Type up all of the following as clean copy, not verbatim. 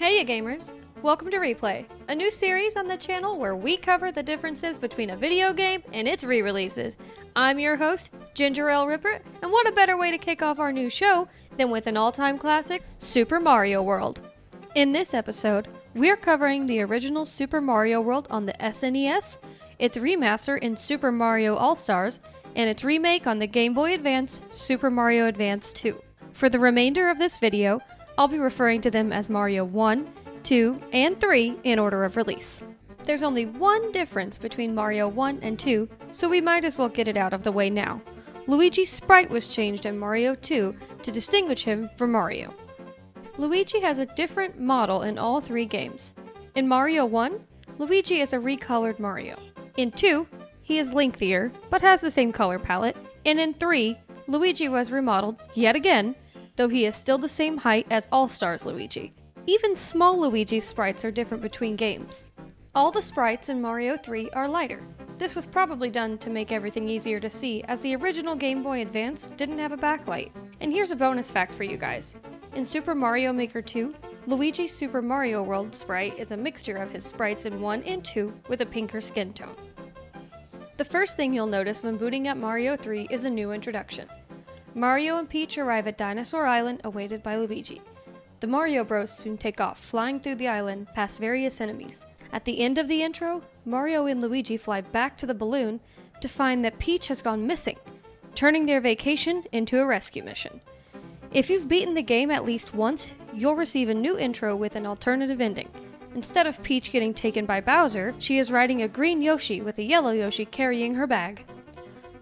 Hey ya gamers! Welcome to Replay, a new series on the channel where we cover the differences between a video game and its re-releases. I'm your host, Ginge Ripper, and what a better way to kick off our new show than with an all-time classic, Super Mario World. In this episode, we're covering the original Super Mario World on the SNES, its remaster in Super Mario All-Stars, and its remake on the Game Boy Advance, Super Mario Advance 2. For the remainder of this video, I'll be referring to them as Mario 1, 2, and 3 in order of release. There's only one difference between Mario 1 and 2, so we might as well get it out of the way now. Luigi's sprite was changed in Mario 2 to distinguish him from Mario. Luigi has a different model in all three games. In Mario 1, Luigi is a recolored Mario. In 2, he is lengthier, but has the same color palette. And in 3, Luigi was remodeled, yet again, though he is still the same height as All-Stars Luigi. Even small Luigi's sprites are different between games. All the sprites in Mario 3 are lighter. This was probably done to make everything easier to see, as the original Game Boy Advance didn't have a backlight. And here's a bonus fact for you guys. In Super Mario Maker 2, Luigi's Super Mario World sprite is a mixture of his sprites in 1 and 2 with a pinker skin tone. The first thing you'll notice when booting up Mario 3 is a new introduction. Mario and Peach arrive at Dinosaur Island awaited by Luigi. The Mario Bros soon take off, flying through the island past various enemies. At the end of the intro, Mario and Luigi fly back to the balloon to find that Peach has gone missing, turning their vacation into a rescue mission. If you've beaten the game at least once, you'll receive a new intro with an alternative ending. Instead of Peach getting taken by Bowser, she is riding a green Yoshi with a yellow Yoshi carrying her bag.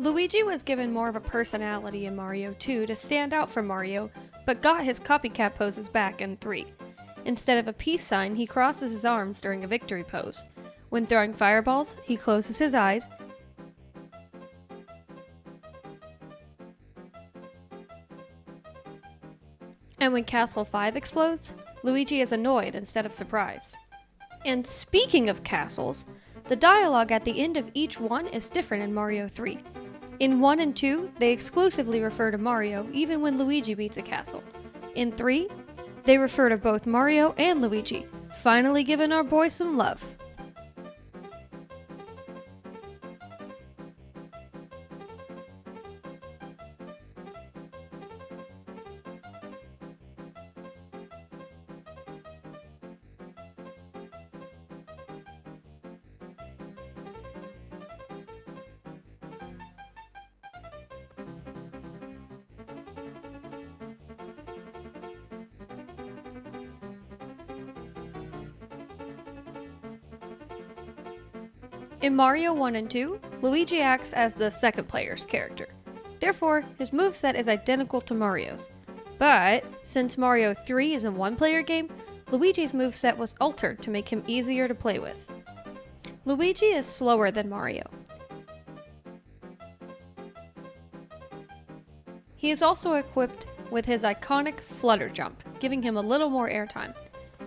Luigi was given more of a personality in Mario 2 to stand out from Mario, but got his copycat poses back in 3. Instead of a peace sign, he crosses his arms during a victory pose. When throwing fireballs, he closes his eyes. And when Castle 5 explodes, Luigi is annoyed instead of surprised. And speaking of castles, the dialogue at the end of each one is different in Mario 3. In 1 and 2, they exclusively refer to Mario even when Luigi beats a castle. In 3, they refer to both Mario and Luigi, finally giving our boy some love. In Mario 1 and 2, Luigi acts as the second player's character. Therefore, his moveset is identical to Mario's. But, since Mario 3 is a one-player game, Luigi's moveset was altered to make him easier to play with. Luigi is slower than Mario. He is also equipped with his iconic flutter jump, giving him a little more airtime.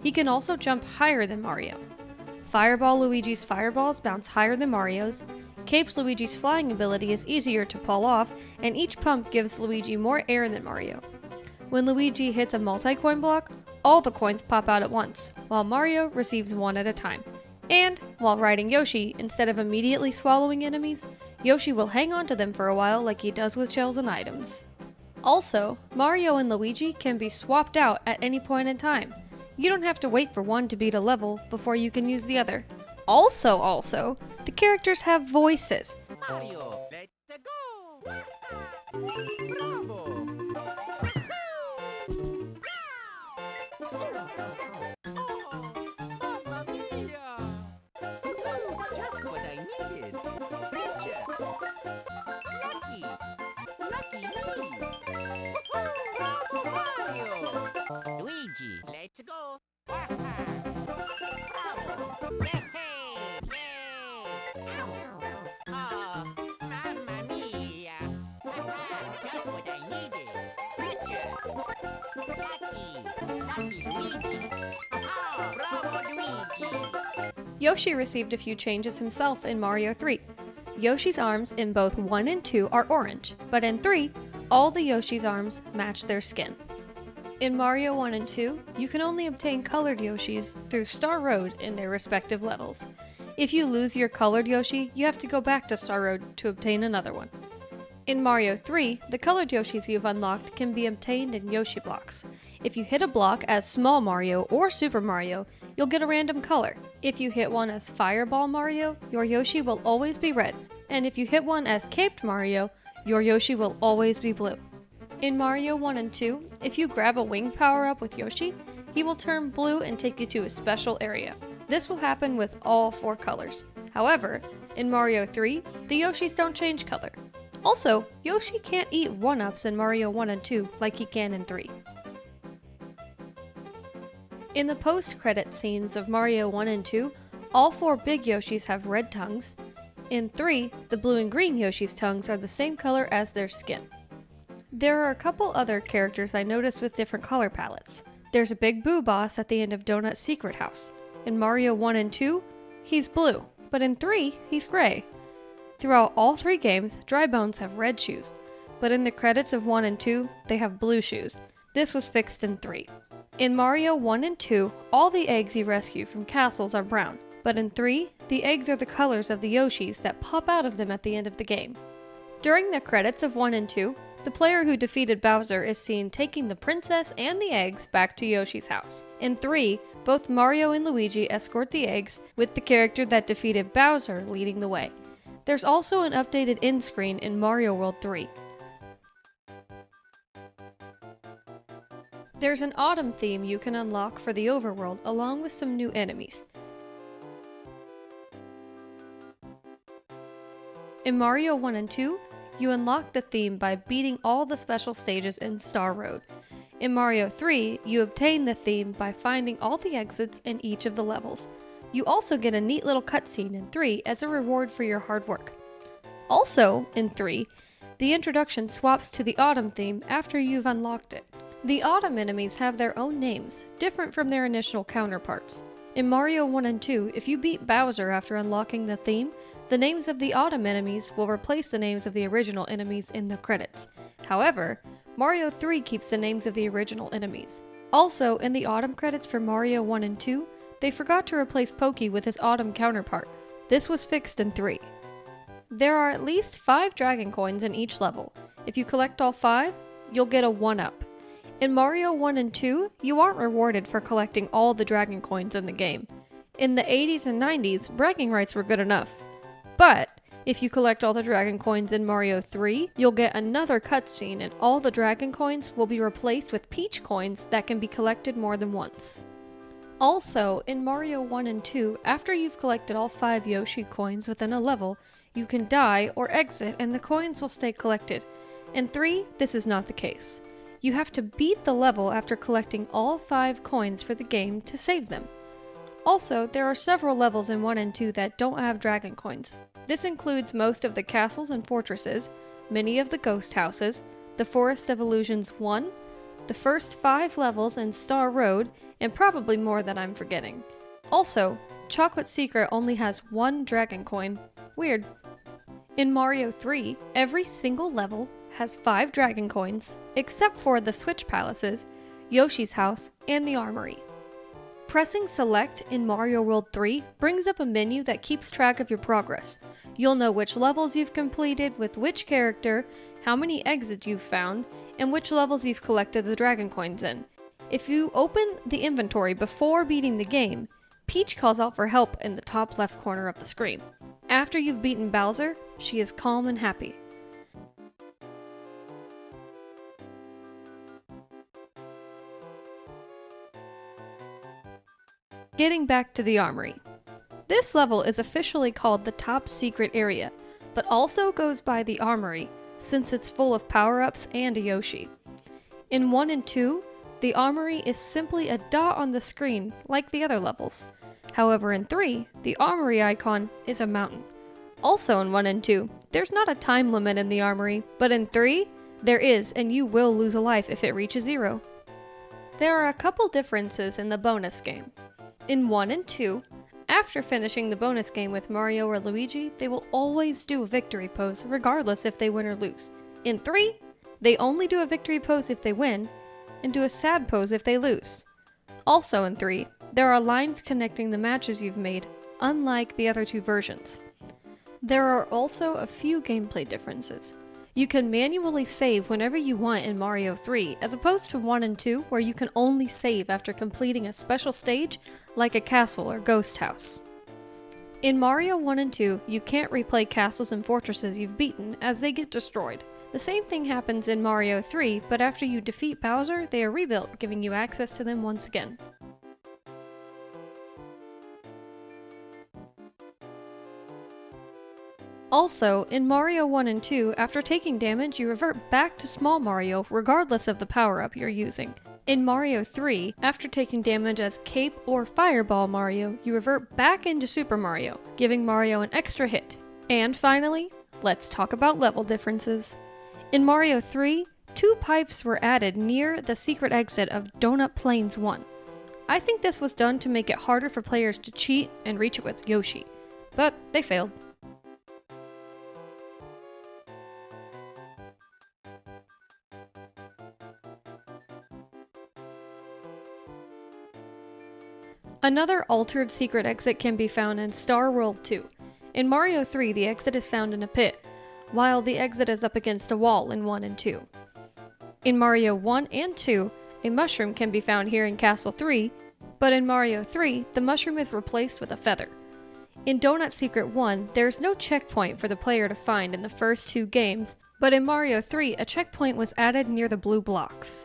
He can also jump higher than Mario. Fireball Luigi's fireballs bounce higher than Mario's, Capes Luigi's flying ability is easier to pull off, and each pump gives Luigi more air than Mario. When Luigi hits a multi-coin block, all the coins pop out at once, while Mario receives one at a time. And, while riding Yoshi, instead of immediately swallowing enemies, Yoshi will hang on to them for a while like he does with shells and items. Also, Mario and Luigi can be swapped out at any point in time. You don't have to wait for one to beat a level before you can use the other. Also, the characters have voices. Mario, let's go! Bravo! Mamma mia! Just what I needed! Lucky! Lucky me! Bravo, Mario! Luigi, let's go! Bravo! Hey! Mamma mia! Just what I needed! Lucky Luigi! Bravo Luigi! Yoshi received a few changes himself in Mario 3. Yoshi's arms in both 1 and 2 are orange, but in 3, all the Yoshi's arms match their skin. In Mario 1 and 2, you can only obtain colored Yoshis through Star Road in their respective levels. If you lose your colored Yoshi, you have to go back to Star Road to obtain another one. In Mario 3, the colored Yoshis you've unlocked can be obtained in Yoshi blocks. If you hit a block as Small Mario or Super Mario, you'll get a random color. If you hit one as Fireball Mario, your Yoshi will always be red. And if you hit one as Caped Mario, your Yoshi will always be blue. In Mario 1 and 2, if you grab a wing power-up with Yoshi, he will turn blue and take you to a special area. This will happen with all 4 colors. However, in Mario 3, the Yoshis don't change color. Also, Yoshi can't eat 1-ups in Mario 1 and 2 like he can in 3. In the post-credit scenes of Mario 1 and 2, all 4 big Yoshis have red tongues. In 3, the blue and green Yoshi's tongues are the same color as their skin. There are a couple other characters I noticed with different color palettes. There's a Big Boo boss at the end of Donut's secret house. In Mario 1 and 2, he's blue, but in 3, he's gray. Throughout all 3 games, Dry Bones have red shoes, but in the credits of 1 and 2, they have blue shoes. This was fixed in 3. In Mario 1 and 2, all the eggs you rescue from castles are brown, but in 3, the eggs are the colors of the Yoshis that pop out of them at the end of the game. During the credits of 1 and 2, the player who defeated Bowser is seen taking the princess and the eggs back to Yoshi's house. In 3, both Mario and Luigi escort the eggs, with the character that defeated Bowser leading the way. There's also an updated end screen in Mario World 3. There's an autumn theme you can unlock for the overworld along with some new enemies. In Mario 1 and 2, you unlock the theme by beating all the special stages in Star Road. In Mario 3, you obtain the theme by finding all the exits in each of the levels. You also get a neat little cutscene in 3 as a reward for your hard work. Also, in 3, the introduction swaps to the autumn theme after you've unlocked it. The autumn enemies have their own names, different from their initial counterparts. In Mario 1 and 2, if you beat Bowser after unlocking the theme, the names of the autumn enemies will replace the names of the original enemies in the credits. However, Mario 3 keeps the names of the original enemies. Also, in the autumn credits for Mario 1 and 2, they forgot to replace Pokey with his autumn counterpart. This was fixed in 3. There are at least 5 dragon coins in each level. If you collect all 5, you'll get a 1-up. In Mario 1 and 2, you aren't rewarded for collecting all the dragon coins in the game. In the 80s and 90s, bragging rights were good enough. But, if you collect all the dragon coins in Mario 3, you'll get another cutscene and all the dragon coins will be replaced with Peach coins that can be collected more than once. Also, in Mario 1 and 2, after you've collected all 5 Yoshi coins within a level, you can die or exit and the coins will stay collected. In 3, this is not the case. You have to beat the level after collecting all 5 coins for the game to save them. Also, there are several levels in 1 and 2 that don't have dragon coins. This includes most of the castles and fortresses, many of the ghost houses, the Forest of Illusions 1, the first 5 levels in Star Road, and probably more that I'm forgetting. Also, Chocolate Secret only has 1 dragon coin. Weird. In Mario 3, every single level has 5 dragon coins, except for the Switch Palaces, Yoshi's house, and the Armory. Pressing Select in Mario World 3 brings up a menu that keeps track of your progress. You'll know which levels you've completed with which character, how many exits you've found, and which levels you've collected the dragon coins in. If you open the inventory before beating the game, Peach calls out for help in the top left corner of the screen. After you've beaten Bowser, she is calm and happy. Getting back to the Armory. This level is officially called the Top Secret Area, but also goes by the Armory, since it's full of power-ups and a Yoshi. In 1 and 2, the Armory is simply a dot on the screen, like the other levels. However, in 3, the Armory icon is a mountain. Also in 1 and 2, there's not a time limit in the Armory, but in 3, there is, and you will lose a life if it reaches 0. There are a couple differences in the bonus game. In 1 and 2, after finishing the bonus game with Mario or Luigi, they will always do a victory pose, regardless if they win or lose. In 3, they only do a victory pose if they win, and do a sad pose if they lose. Also in 3, there are lines connecting the matches you've made, unlike the other 2 versions. There are also a few gameplay differences. You can manually save whenever you want in Mario 3, as opposed to 1 and 2 where you can only save after completing a special stage like a castle or ghost house. In Mario 1 and 2, you can't replay castles and fortresses you've beaten as they get destroyed. The same thing happens in Mario 3, but after you defeat Bowser, they are rebuilt, giving you access to them once again. Also, in Mario 1 and 2, after taking damage, you revert back to Small Mario regardless of the power-up you're using. In Mario 3, after taking damage as Cape or Fireball Mario, you revert back into Super Mario, giving Mario an extra hit. And finally, let's talk about level differences. In Mario 3, 2 pipes were added near the secret exit of Donut Plains 1. I think this was done to make it harder for players to cheat and reach it with Yoshi, but they failed. Another altered secret exit can be found in Star World 2. In Mario 3, the exit is found in a pit, while the exit is up against a wall in 1 and 2. In Mario 1 and 2, a mushroom can be found here in Castle 3, but in Mario 3, the mushroom is replaced with a feather. In Donut Secret 1, there is no checkpoint for the player to find in the first 2 games, but in Mario 3, a checkpoint was added near the blue blocks.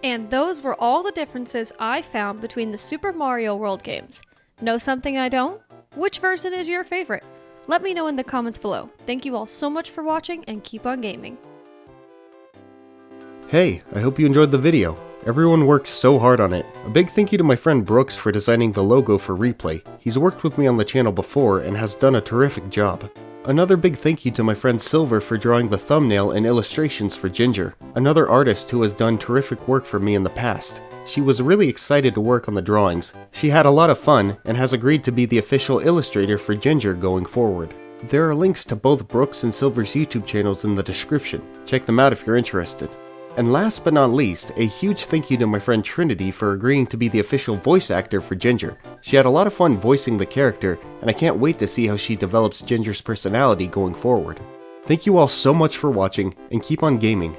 And those were all the differences I found between the Super Mario World games. Know something I don't? Which version is your favorite? Let me know in the comments below. Thank you all so much for watching and keep on gaming. Hey, I hope you enjoyed the video. Everyone worked so hard on it. A big thank you to my friend Brookes for designing the logo for Replay. He's worked with me on the channel before and has done a terrific job. Another big thank you to my friend Silver for drawing the thumbnail and illustrations for Ginge, another artist who has done terrific work for me in the past. She was really excited to work on the drawings. She had a lot of fun and has agreed to be the official illustrator for Ginge going forward. There are links to both Brookes and Silver's YouTube channels in the description. Check them out if you're interested. And last but not least, a huge thank you to my friend Trinity for agreeing to be the official voice actor for Ginge. She had a lot of fun voicing the character, and I can't wait to see how she develops Ginger's personality going forward. Thank you all so much for watching, and keep on gaming.